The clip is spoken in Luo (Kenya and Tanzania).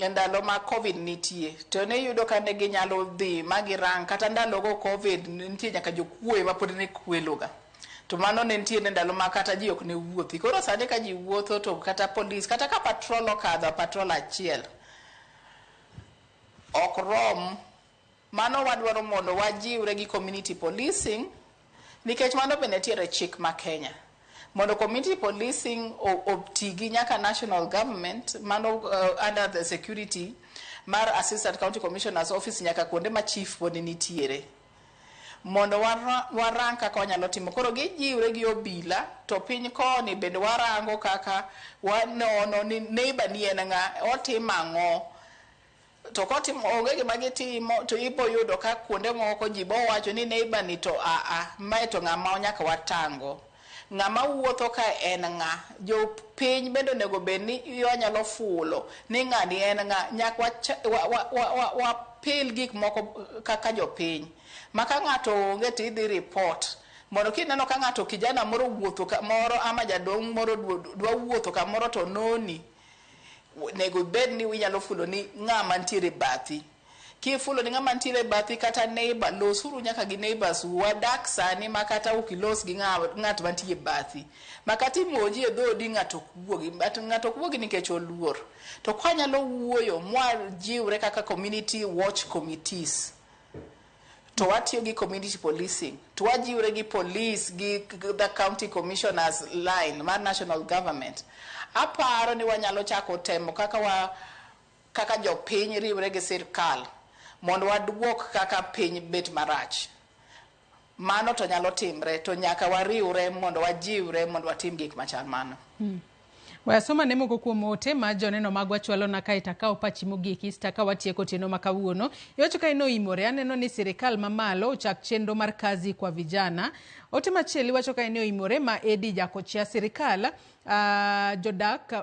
ndalo ma covid nitie to ne yudo ka ne ginyalo dhi magirang kata ndalo go covid nitie nyaka jokuoye ma pod ne kweloga to mano ne nitie ndalo ma kata ji ok ne wuothi koro sani ka ji wuotho to kata police kata ka patrol okadho patrol achiel ok rom mano wadwaro mondo wajiwre gi community policing nikech mano bende tiere chik ma Kenya mondo community policing obtigi nyaka national government mano under the security mar assistant county commissioner's office nyaka kuonde ma chief pod nitiere mondo warang kaka wanyalo timo koro gijiwre gi obila to piny koni bende warango kaka wanono ni neighbor ni en ng'a otimo ang'o to kotimo onge gima gitimo to ibo yudo ka kuonde moko ji bo wacho ni neighbor ni to mae to ng'ama nyaka watango ng'ama wuotho ka en ng'a jopiny bende onego bed ni wanyalo fulo ni ng'ani en ng'a nyaka wapil gik moko kaka jopiny maka ng'ato onge to idhi report mondo kineno ka ng'ato kijana moro wuotho kamoro ama jadong moro dwa wuotho kamoro to noni nego bedni winyalo fulo ni ng'ama ntiere bathi kifulo ni ng'ama ntiere bathi kata neighbor losuru nyaka gi neighbors wadak sani makata ukilos gi ng'at mantie bathi makata imoji e dhodi ng'ato kuogi nikech oluor to kwanyalo wuoyo mwajiwre kaka community watch committees to watiyo gi community policing to wajiwre gi police gi the county commissioners line mar national government aparo ni wanyalo chako temo kaka jopiny riwre gi sirkal mondo waduok kaka piny bet marach mano to nyalo timre to nyaka wariwre mondo wajiwre mondo watim gik machal mano. Wasoma ne moko kuom ote ma joneno magwa chwalo na ka itakao pachi mogiki staka watieko tieno makawuono yocho ka ino imore aneno ni serikal mamalo ochak chenro mar kazi kwa vijana ote machieli wacho ka ino imore ma edi jakochia serikal jodak